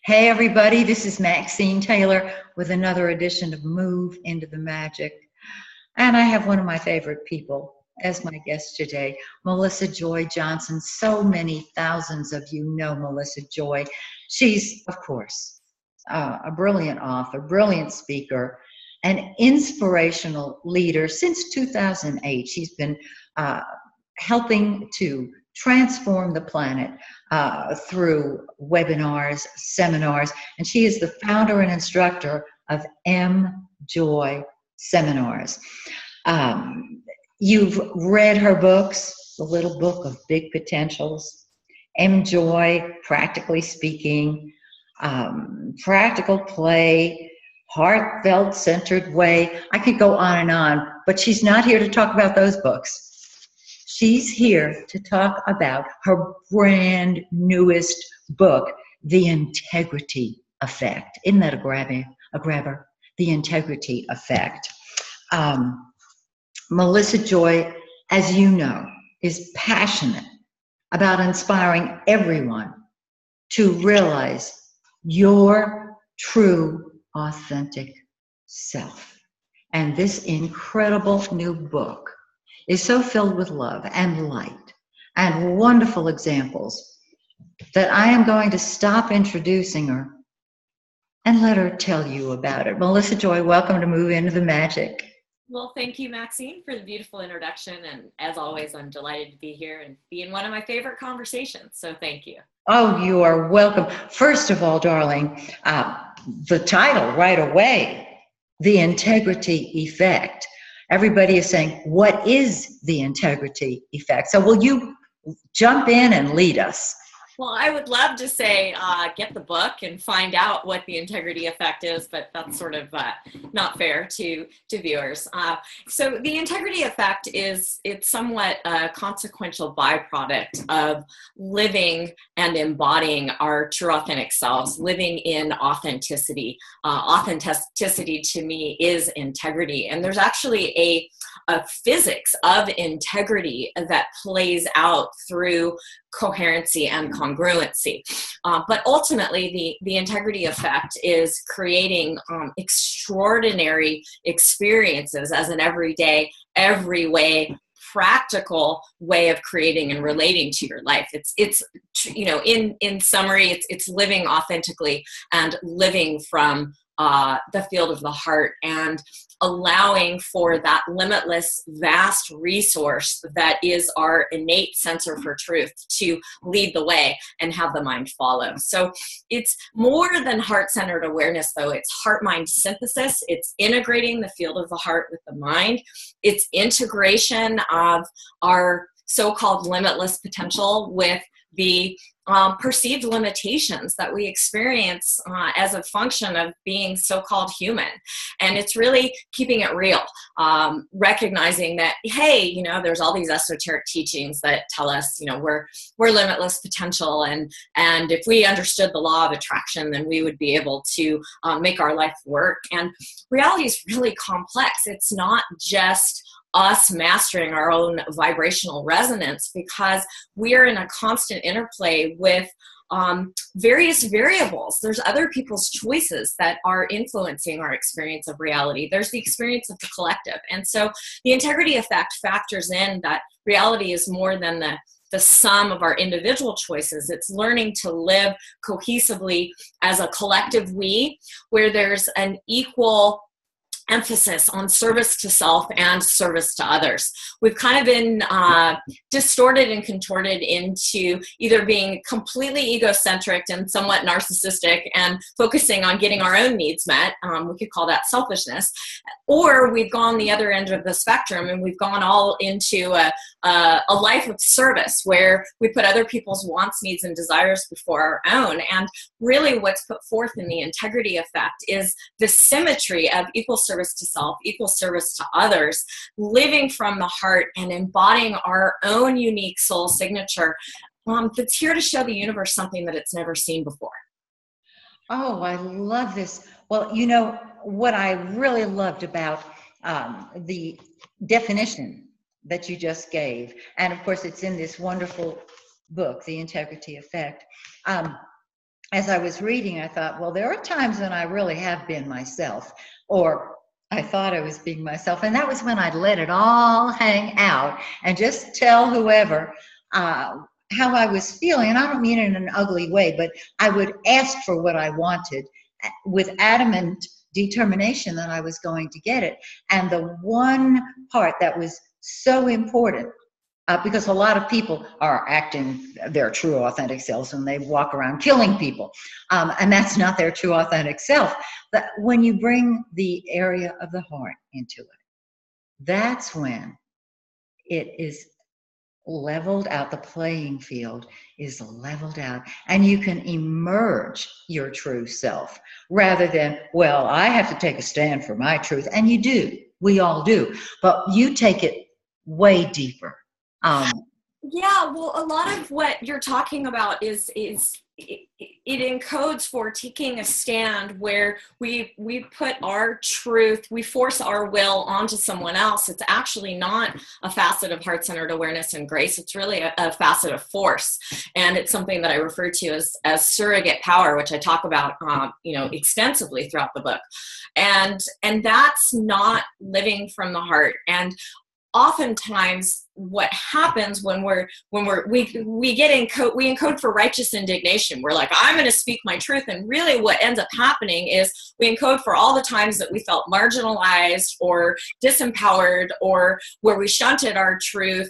Hey everybody, this is Maxine Taylor with another edition of Move into the Magic. And I have one of my favorite people as my guest today, Melissa Joy Jonsson. So many thousands of you know Melissa Joy. She's, of course, a brilliant author, brilliant speaker, an inspirational leader. Since 2008, she's been helping to transform the planet through webinars, seminars, and she is the founder and instructor of Joy Seminars. You've read her books, The Little Book of Big Potentials, Joy, Practically Speaking, Practical Play, Heartfelt Centered Way. I could go on, but she's not here to talk about those books. She's here to talk about her brand newest book, The Integrity Effect. Isn't that a grabber? The Integrity Effect. Melissa Joy, as you know, is passionate about inspiring everyone to realize your true, authentic self. And this incredible new book is so filled with love and light and wonderful examples that I am going to stop introducing her and let her tell you about it. Melissa Joy, welcome to Move Into the Magic. Well, thank you, Maxine, for the beautiful introduction. And as always, I'm delighted to be here and be in one of my favorite conversations. So thank you. Oh, you are welcome. First of all, darling, the title right away, The Integrity Effect. Everybody is saying, what is the integrity effect? So will you jump in and lead us? Well, I would love to say get the book and find out what the integrity effect is, but that's sort of not fair to viewers. So the integrity effect it's somewhat a consequential byproduct of living and embodying our true authentic selves, living in authenticity. Authenticity to me is integrity. And there's actually a physics of integrity that plays out through coherency and congruency. But ultimately, the integrity effect is creating extraordinary experiences as an everyday, every way, practical way of creating and relating to your life. It's in summary, it's living authentically and living from the field of the heart and allowing for that limitless, vast resource that is our innate sensor for truth to lead the way and have the mind follow. So it's more than heart-centered awareness, though. It's heart-mind synthesis. It's integrating the field of the heart with the mind. It's integration of our so-called limitless potential with the perceived limitations that we experience as a function of being so-called human. And it's really keeping it real, recognizing that, hey, there's all these esoteric teachings that tell us, we're limitless potential. And if we understood the law of attraction, then we would be able to make our life work. And reality is really complex. It's not just us mastering our own vibrational resonance, because we're in a constant interplay with various variables. There's other people's choices that are influencing our experience of reality. There's the experience of the collective. And so the integrity effect factors in that reality is more than the sum of our individual choices. It's learning to live cohesively as a collective we, where there's an equal emphasis on service to self and service to others. We've kind of been distorted and contorted into either being completely egocentric and somewhat narcissistic and focusing on getting our own needs met. We could call that selfishness. Or we've gone the other end of the spectrum and we've gone all into a life of service where we put other people's wants, needs, and desires before our own. And really what's put forth in the integrity effect is the symmetry of equal service to self, equal service to others, living from the heart and embodying our own unique soul signature that's here to show the universe something that it's never seen before. Oh, I love this. Well, what I really loved about the definition that you just gave, and of course it's in this wonderful book, The Integrity Effect, as I was reading, I thought, well, there are times when I really have been myself, or I thought I was being myself. And that was when I'd let it all hang out and just tell whoever how I was feeling. And I don't mean it in an ugly way, but I would ask for what I wanted with adamant determination that I was going to get it. And the one part that was so important, because a lot of people are acting their true authentic selves and they walk around killing people, and that's not their true authentic self. But when you bring the area of the heart into it, that's when it is leveled out. The playing field is leveled out, and you can emerge your true self rather than, well, I have to take a stand for my truth. And you do, we all do, but you take it way deeper. Yeah, well, a lot of what you're talking about is it encodes for taking a stand where we put our truth, we force our will onto someone else. It's actually not a facet of heart-centered awareness and grace. It's really a facet of force, and it's something that I refer to as surrogate power, which I talk about extensively throughout the book, and that's not living from the heart. And oftentimes what happens when we encode for righteous indignation. We're like, I'm going to speak my truth. And really what ends up happening is we encode for all the times that we felt marginalized or disempowered, or where we shunted our truth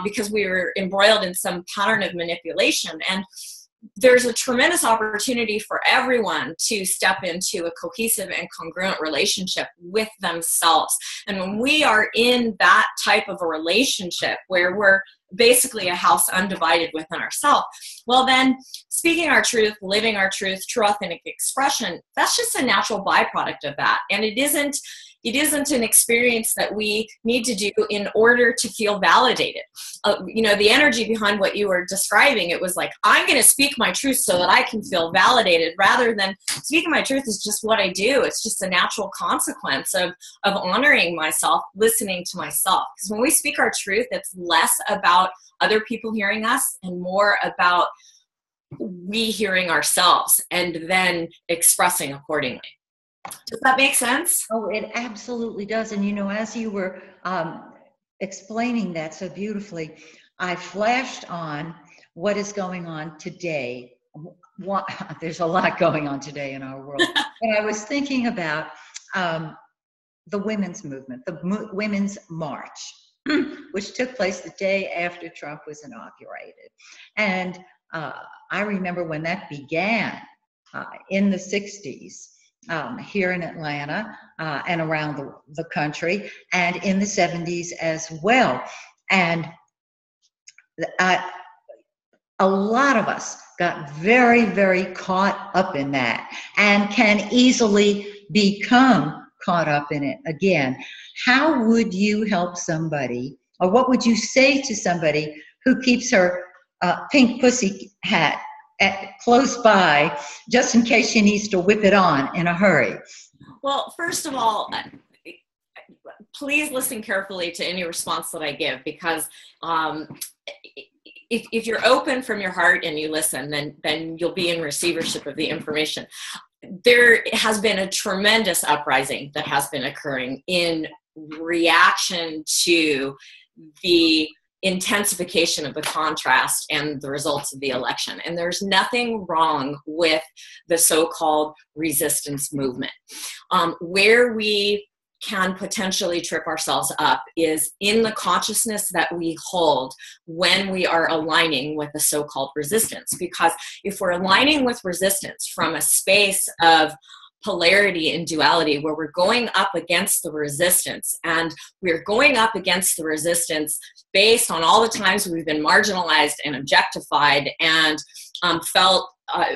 because we were embroiled in some pattern of manipulation. And there's a tremendous opportunity for everyone to step into a cohesive and congruent relationship with themselves. And when we are in that type of a relationship where we're basically a house undivided within ourselves, well, then speaking our truth, living our truth, true authentic expression, that's just a natural byproduct of that. And it isn't an experience that we need to do in order to feel validated. The energy behind what you were describing, it was like, I'm going to speak my truth so that I can feel validated, rather than speaking my truth is just what I do. It's just a natural consequence of honoring myself, listening to myself. Because when we speak our truth, it's less about other people hearing us and more about we hearing ourselves and then expressing accordingly. Does that make sense? Oh, it absolutely does. And as you were explaining that so beautifully, I flashed on what is going on today. There's a lot going on today in our world. And I was thinking about the women's movement, the Women's March, which took place the day after Trump was inaugurated. And I remember when that began in the 60s. Here in Atlanta and around the country, and in the 70s as well. And a lot of us got very, very caught up in that and can easily become caught up in it again. How would you help somebody, or what would you say to somebody who keeps her pink pussy hat close by, just in case she needs to whip it on in a hurry? Well, first of all, please listen carefully to any response that I give, because if you're open from your heart and you listen, then you'll be in receivership of the information. There has been a tremendous uprising that has been occurring in reaction to the intensification of the contrast and the results of the election. And there's nothing wrong with the so-called resistance movement. Where we can potentially trip ourselves up is in the consciousness that we hold when we are aligning with the so-called resistance. Because if we're aligning with resistance from a space of polarity and duality, where we're going up against the resistance, and we're going up against the resistance based on all the times we've been marginalized and objectified and felt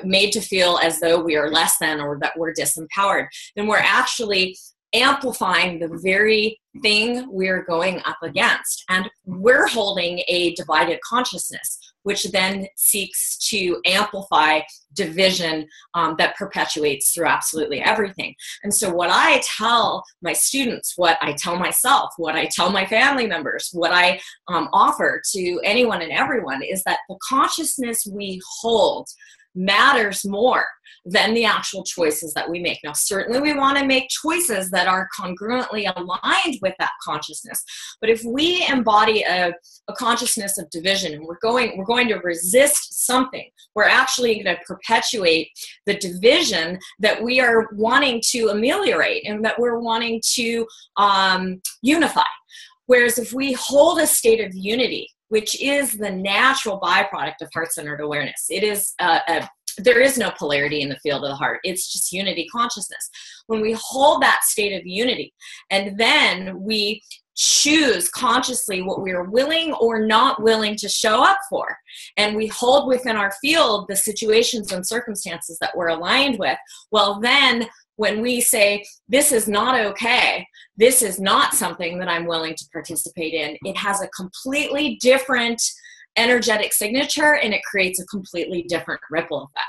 made to feel as though we are less than, or that we're disempowered, then we're actually amplifying the very thing we're going up against. And we're holding a divided consciousness, which then seeks to amplify division that perpetuates through absolutely everything. And so what I tell my students, what I tell myself, what I tell my family members, what I offer to anyone and everyone is that the consciousness we hold matters more than the actual choices that we make. Now, certainly we want to make choices that are congruently aligned with that consciousness. But if we embody a consciousness of division, and we're going to resist something, we're actually going to perpetuate the division that we are wanting to ameliorate and that we're wanting to unify. Whereas if we hold a state of unity, which is the natural byproduct of heart-centered awareness, it is there is no polarity in the field of the heart. It's just unity consciousness. When we hold that state of unity, and then we choose consciously what we are willing or not willing to show up for, and we hold within our field the situations and circumstances that we're aligned with, well, then when we say, this is not okay, this is not something that I'm willing to participate in, it has a completely different energetic signature, and it creates a completely different ripple effect.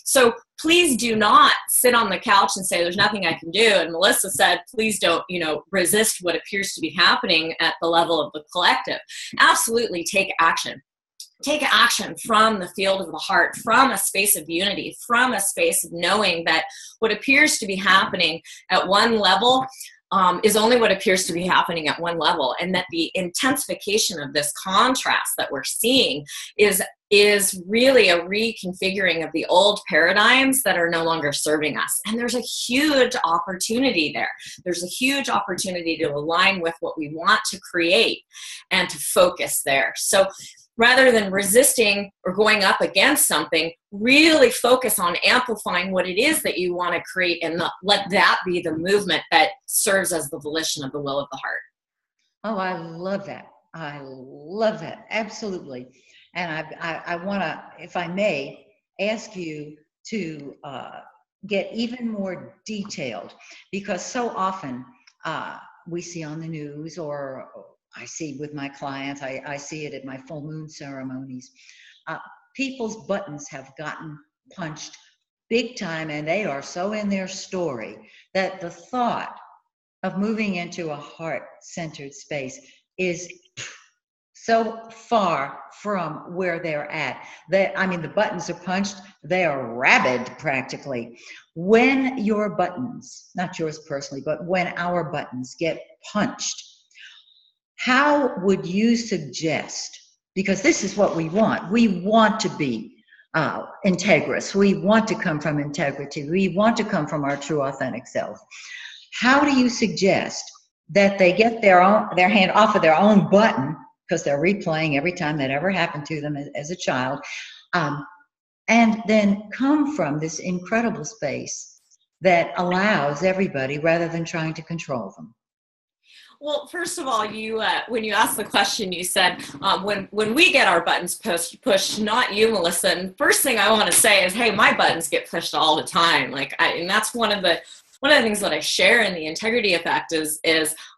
So please do not sit on the couch and say, there's nothing I can do. And Melissa said, please don't, resist what appears to be happening at the level of the collective. Absolutely take action. Take action from the field of the heart, from a space of unity, from a space of knowing that what appears to be happening at one level is only what appears to be happening at one level, and that the intensification of this contrast that we're seeing is really a reconfiguring of the old paradigms that are no longer serving us. And there's a huge opportunity there. There's a huge opportunity to align with what we want to create and to focus there. So rather than resisting or going up against something, really focus on amplifying what it is that you want to create, and let that be the movement that serves as the volition of the will of the heart. Oh, I love that. I love that. Absolutely. And I want to, if I may, ask you to get even more detailed, because so often we see on the news, or I see with my clients, I see it at my full moon ceremonies. People's buttons have gotten punched big time, and they are so in their story that the thought of moving into a heart-centered space is so far from where they're at. The buttons are punched, they are rabid practically. When your buttons, not yours personally, but when our buttons get punched, how would you suggest, because this is what we want to be integrous, we want to come from integrity, we want to come from our true authentic self. How do you suggest that they get their hand off of their own button, because they're replaying every time that ever happened to them as a child, and then come from this incredible space that allows everybody, rather than trying to control them? Well, first of all, you when you asked the question, you said when we get our buttons pushed, not you, Melissa. And first thing I want to say is, hey, my buttons get pushed all the time. And that's one of the things that I share in the Integrity Effect is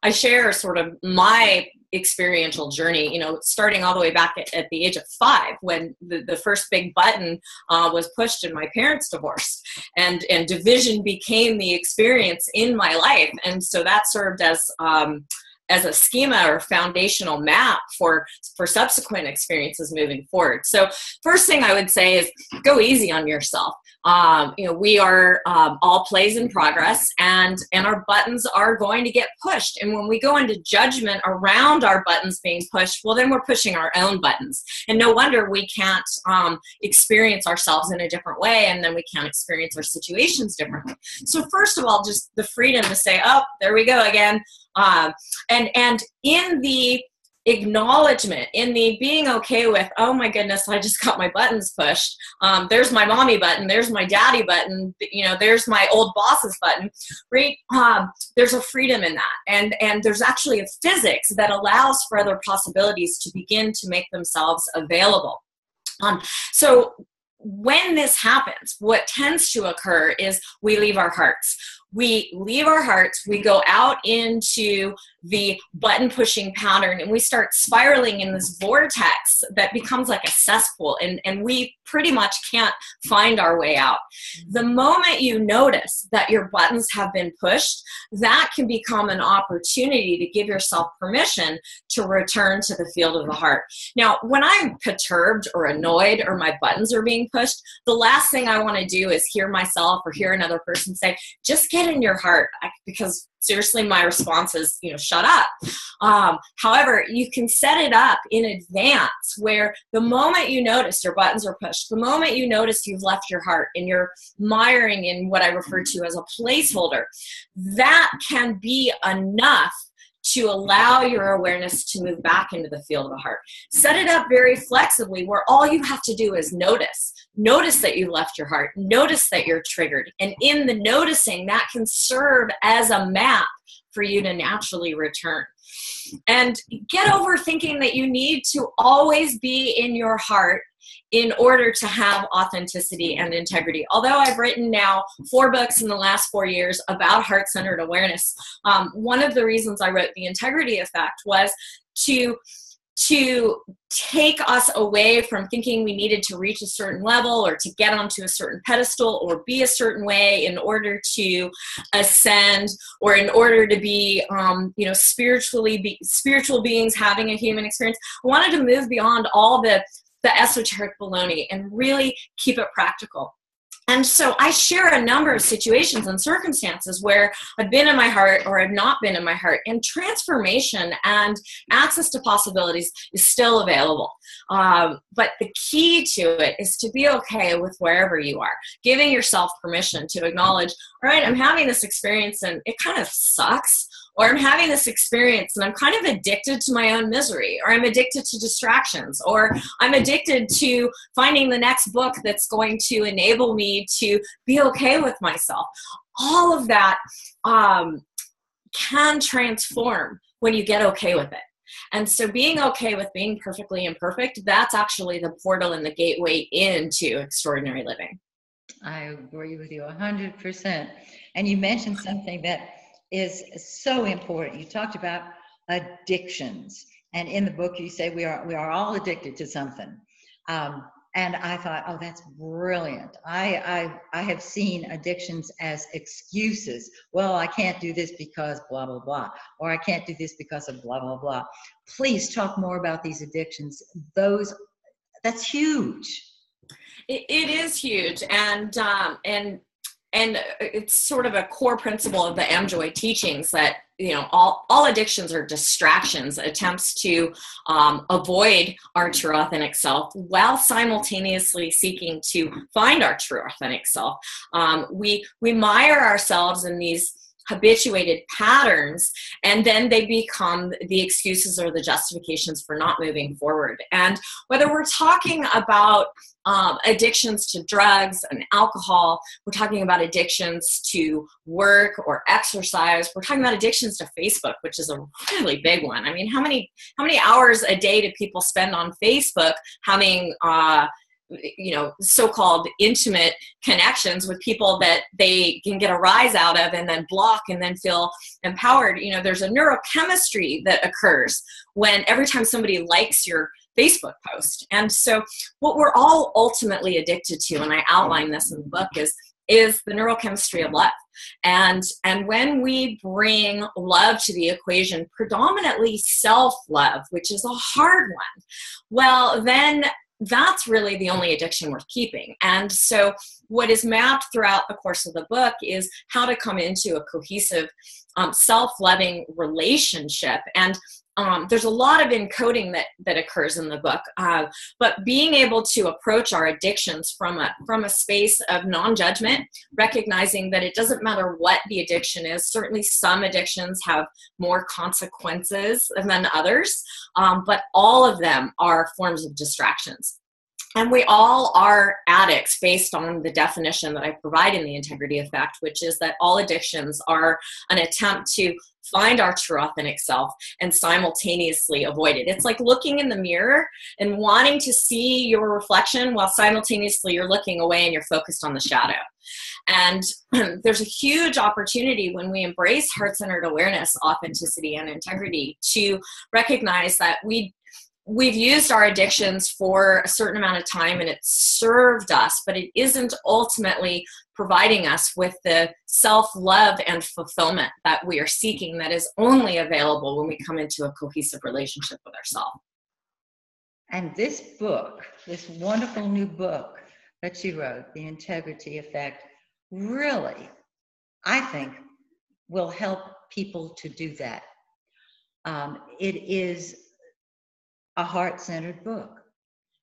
I share sort of my experiential journey, starting all the way back at the age of 5, when the first big button was pushed and my parents divorced, and division became the experience in my life. And so that served as a schema or foundational map for subsequent experiences moving forward. So first thing I would say is go easy on yourself. We are all plays in progress, and our buttons are going to get pushed. And when we go into judgment around our buttons being pushed, well, then we're pushing our own buttons. And no wonder we can't experience ourselves in a different way, and then we can't experience our situations differently. So first of all, just the freedom to say, oh, there we go again. And in the acknowledgement, in the being okay with, oh my goodness, I just got my buttons pushed. There's my mommy button. There's my daddy button. There's my old boss's button. Right? There's a freedom in that, and there's actually a physics that allows for other possibilities to begin to make themselves available. So when this happens, what tends to occur is we leave our hearts. we leave our hearts, we go out into the button pushing pattern, and we start spiraling in this vortex that becomes like a cesspool, and we pretty much can't find our way out. The moment you notice that your buttons have been pushed, that can become an opportunity to give yourself permission to return to the field of the heart. Now, when I'm perturbed or annoyed or my buttons are being pushed, the last thing I want to do is hear myself or hear another person say, just get in your heart, because seriously, my response is, shut up. However, you can set it up in advance where the moment you notice your buttons are pushed, the moment you notice you've left your heart and you're miring in what I refer to as a placeholder, that can be enough to allow your awareness to move back into the field of the heart. Set it up very flexibly where all you have to do is notice. Notice that you left your heart. Notice that you're triggered. And in the noticing, that can serve as a map for you to naturally return. And get over thinking that you need to always be in your heart in order to have authenticity and integrity. Although I've written now 4 books in the last 4 years about heart-centered awareness, one of the reasons I wrote The Integrity Effect was to take us away from thinking we needed to reach a certain level or to get onto a certain pedestal or be a certain way in order to ascend or in order to be, spiritual beings having a human experience. I wanted to move beyond all the esoteric baloney and really keep it practical. And so I share a number of situations and circumstances where I've been in my heart or I've not been in my heart, and transformation and access to possibilities is still available. But the key to it is to be okay with wherever you are, giving yourself permission to acknowledge, all right, I'm having this experience and it kind of sucks. Or I'm having this experience and I'm kind of addicted to my own misery, or I'm addicted to distractions, or I'm addicted to finding the next book that's going to enable me to be okay with myself. All of that can transform when you get okay with it. And so being okay with being perfectly imperfect, that's actually the portal and the gateway into extraordinary living. I agree with you 100%. And you mentioned something that is so important. You talked about addictions, and in the book you say we are all addicted to something. And I thought, oh, that's brilliant. I have seen addictions as excuses. Well, I can't do this because blah blah blah, or I can't do this because of blah blah blah. Please talk more about these addictions. That's huge. It is huge, and it's sort of a core principle of the Joy teachings that, all addictions are distractions, attempts to avoid our true authentic self while simultaneously seeking to find our true authentic self. We mire ourselves in these habituated patterns, and then they become the excuses or the justifications for not moving forward. And whether we're talking about addictions to drugs and alcohol, we're talking about addictions to work or exercise, we're talking about addictions to Facebook, which is a really big one. I mean, how many hours a day do people spend on Facebook having so-called intimate connections with people that they can get a rise out of and then block and then feel empowered? There's a neurochemistry that occurs when every time somebody likes your Facebook post. And so what we're all ultimately addicted to, and I outline this in the book, is the neurochemistry of love. And when we bring love to the equation, predominantly self-love, which is a hard one, well, then that's really the only addiction worth keeping. And so what is mapped throughout the course of the book is how to come into a cohesive, self-loving relationship. And there's a lot of encoding that occurs in the book, but being able to approach our addictions from a space of non-judgment, recognizing that it doesn't matter what the addiction is. Certainly some addictions have more consequences than others, but all of them are forms of distractions. And we all are addicts based on the definition that I provide in the Integrity Effect, which is that all addictions are an attempt to find our true authentic self and simultaneously avoid it. It's like looking in the mirror and wanting to see your reflection while simultaneously you're looking away and you're focused on the shadow. And there's a huge opportunity when we embrace heart-centered awareness, authenticity, and integrity to recognize that we've used our addictions for a certain amount of time and it's served us, but it isn't ultimately providing us with the self-love and fulfillment that we are seeking, that is only available when we come into a cohesive relationship with ourselves. And this book, this wonderful new book that she wrote, The Integrity Effect, really, I think, will help people to do that. It is a heart-centered book.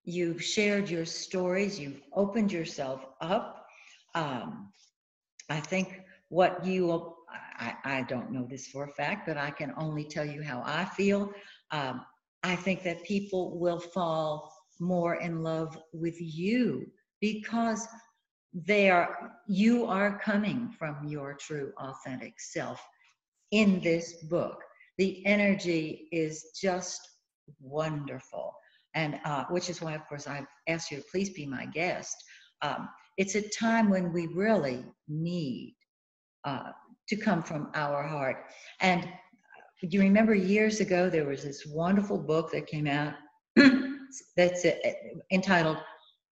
You've shared your stories, you've opened yourself up. I think what you will, I don't know this for a fact, but I can only tell you how I feel. I think that people will fall more in love with you because you are coming from your true authentic self in this book. The energy is just wonderful. And which is why, of course, I've asked you to please be my guest. It's a time when we really need to come from our heart. And you remember years ago, there was this wonderful book that came out that's entitled,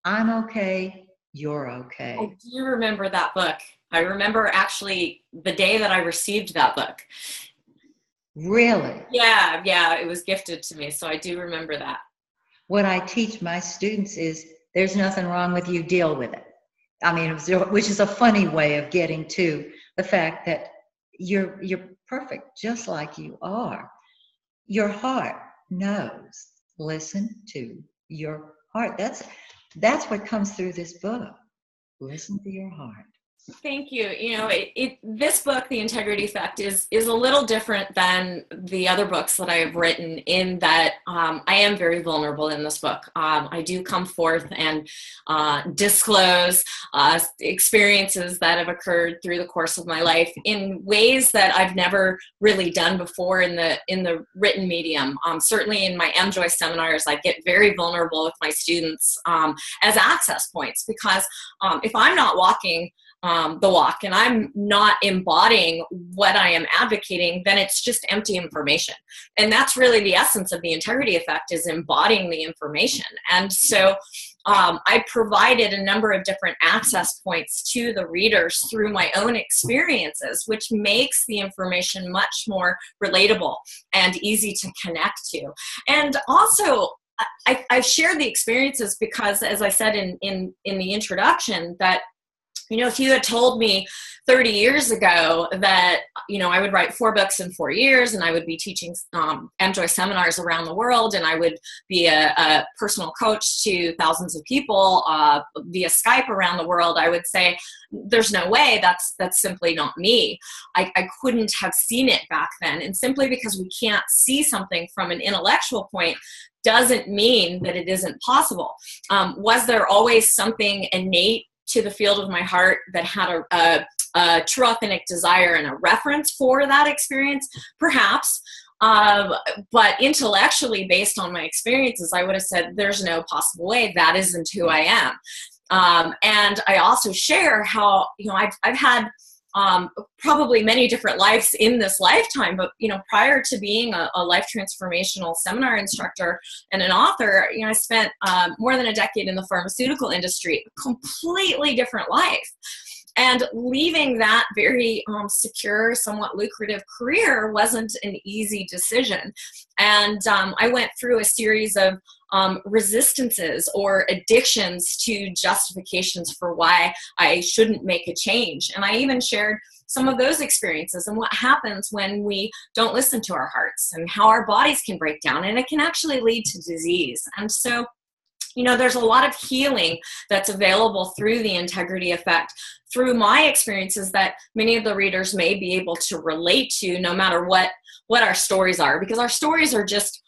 I'm Okay, You're Okay. I do remember that book. I remember actually the day that I received that book. Really? Yeah, it was gifted to me, so I do remember that. What I teach my students is there's nothing wrong with you, deal with it. I mean, which is a funny way of getting to the fact that you're perfect just like you are. Your heart knows. Listen to your heart. That's what comes through this book. Listen to your heart. Thank you. You know, this book, The Integrity Effect, is a little different than the other books that I have written in that I am very vulnerable in this book. I do come forth and disclose experiences that have occurred through the course of my life in ways that I've never really done before in the written medium. Certainly in my Joy seminars, I get very vulnerable with my students as access points because if I'm not walking the walk and I'm not embodying what I am advocating, then it's just empty information. And that's really the essence of the Integrity Effect, is embodying the information. And so I provided a number of different access points to the readers through my own experiences, which makes the information much more relatable and easy to connect to. And also, I've shared the experiences because, as I said in the introduction, that you know, if you had told me 30 years ago that, you know, I would write 4 books in 4 years and I would be teaching Joy seminars around the world and I would be a personal coach to thousands of people via Skype around the world, I would say, there's no way, that's simply not me. I couldn't have seen it back then. And simply because we can't see something from an intellectual point doesn't mean that it isn't possible. Was there always something innate to the field of my heart that had a true authentic desire and a reference for that experience? Perhaps. But intellectually, based on my experiences, I would have said, there's no possible way, that isn't who I am. And I also share how, you know, I've had probably many different lives in this lifetime, but, you know, prior to being a life transformational seminar instructor and an author, you know, I spent more than a decade in the pharmaceutical industry, a completely different life. And leaving that very secure, somewhat lucrative career wasn't an easy decision. And I went through a series of resistances or addictions to justifications for why I shouldn't make a change. And I even shared some of those experiences and what happens when we don't listen to our hearts and how our bodies can break down and it can actually lead to disease. And so You know, there's a lot of healing that's available through the integrity effect, through my experiences that many of the readers may be able to relate to, no matter what our stories are, because our stories are just,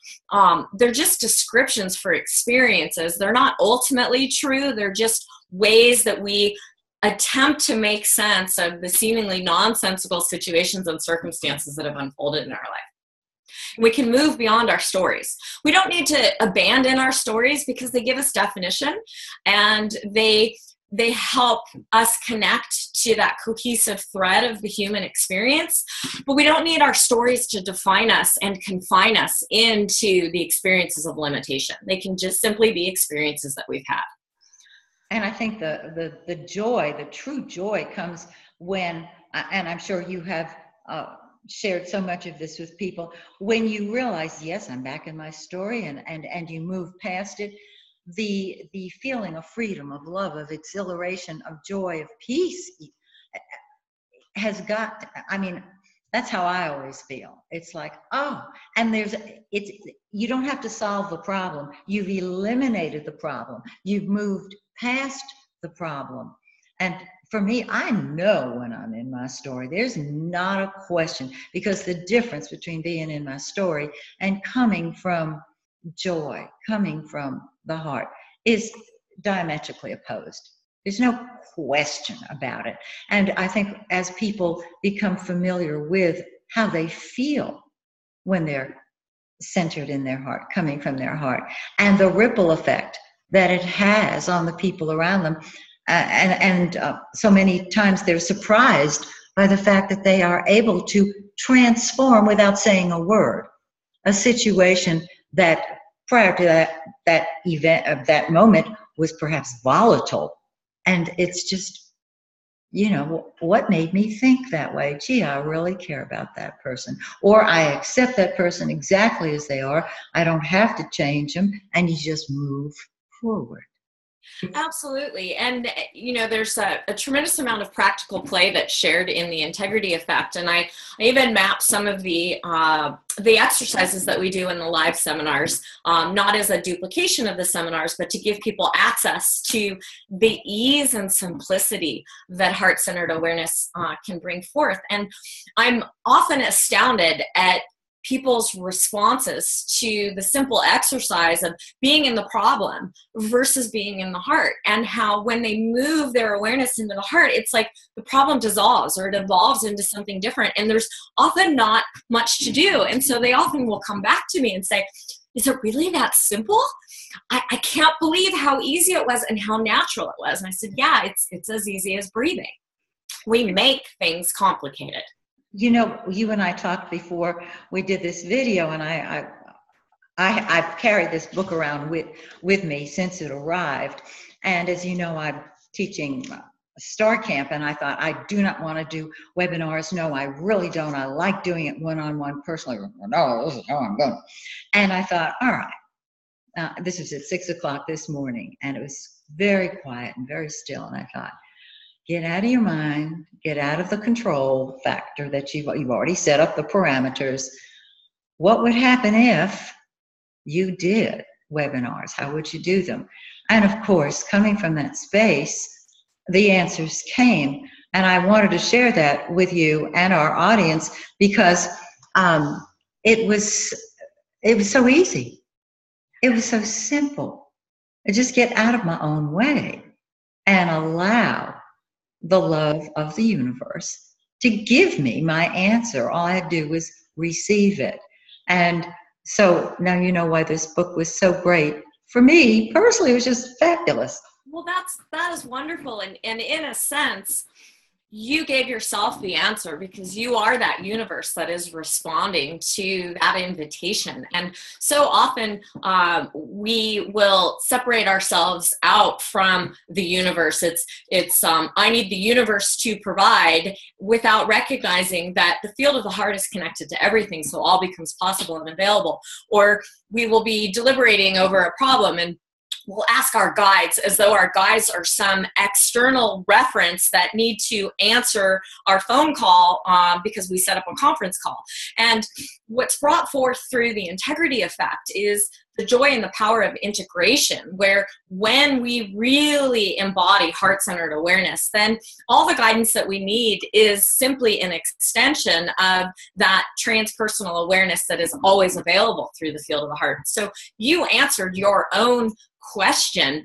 they're just descriptions for experiences. They're not ultimately true. They're just ways that we attempt to make sense of the seemingly nonsensical situations and circumstances that have unfolded in our life. We can move beyond our stories. We don't need to abandon our stories because they give us definition, and they help us connect to that cohesive thread of the human experience. But we don't need our stories to define us and confine us into the experiences of limitation. They can just simply be experiences that we've had. And I think the joy, the true joy, comes when, and I'm sure you have shared so much of this with people, when you realize, yes, I'm back in my story, and you move past it, the feeling of freedom, of love, of exhilaration, of joy, of peace has got, I mean, that's how I always feel. It's like, oh, and you don't have to solve the problem. You've eliminated the problem. You've moved past the problem. And for me, I know when I'm in my story. There's not a question, because the difference between being in my story and coming from joy, coming from the heart, is diametrically opposed. There's no question about it. And I think as people become familiar with how they feel when they're centered in their heart, coming from their heart, and the ripple effect that it has on the people around them, so many times they're surprised by the fact that they are able to transform without saying a word a situation that prior to that event, of that moment, was perhaps volatile. And it's just, you know, what made me think that way? Gee, I really care about that person. Or I accept that person exactly as they are. I don't have to change them. And you just move forward. Absolutely. And, you know, there's a tremendous amount of practical play that's shared in the integrity effect. And I even map some of the exercises that we do in the live seminars, not as a duplication of the seminars, but to give people access to the ease and simplicity that heart-centered awareness can bring forth. And I'm often astounded at people's responses to the simple exercise of being in the problem versus being in the heart, and how when they move their awareness into the heart, it's like the problem dissolves or it evolves into something different, and there's often not much to do. And so they often will come back to me and say, is it really that simple? I can't believe how easy it was and how natural it was. And I said, yeah, it's as easy as breathing. We make things complicated. You know, you and I talked before we did this video, and I've carried this book around with me since it arrived. And as you know, I'm teaching Star Camp, and I thought, I do not want to do webinars. No, I really don't. I like doing it one-on-one personally. No, this is how I'm going. And I thought, all right, this was at 6 o'clock this morning, and it was very quiet and very still. And I thought, get out of your mind, get out of the control factor that you've already set up the parameters. What would happen if you did webinars? How would you do them? And of course, coming from that space, the answers came. And I wanted to share that with you and our audience, because it was so easy. It was so simple. I just get out of my own way and allow the love of the universe to give me my answer. All I had to do was receive it. And so now you know why this book was so great. For me, personally, it was just fabulous. Well, that is wonderful. And in a sense, you gave yourself the answer, because you are that universe that is responding to that invitation. And so often we will separate ourselves out from the universe. It's I need the universe to provide, without recognizing that the field of the heart is connected to everything, so all becomes possible and available. Or we will be deliberating over a problem, and we'll ask our guides as though our guides are some external reference that need to answer our phone call because we set up a conference call. And what's brought forth through the integrity effect is the joy and the power of integration, where when we really embody heart-centered awareness, then all the guidance that we need is simply an extension of that transpersonal awareness that is always available through the field of the heart. So you answered your own question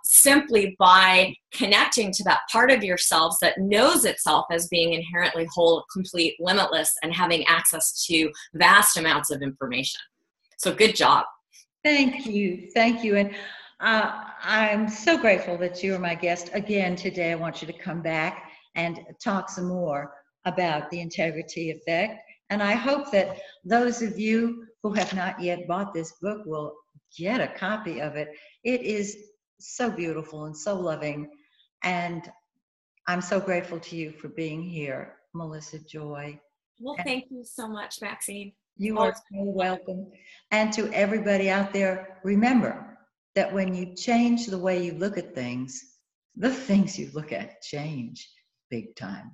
simply by connecting to that part of yourselves that knows itself as being inherently whole, complete, limitless, and having access to vast amounts of information. So good job. Thank you. Thank you. And I'm so grateful that you are my guest again today. I want you to come back and talk some more about the integrity effect. And I hope that those of you who have not yet bought this book will get a copy of it. It is so beautiful and so loving. And I'm so grateful to you for being here, Melissa Joy. Well, thank you so much, Maxine. You are so welcome. And to everybody out there, remember that when you change the way you look at things, the things you look at change big time.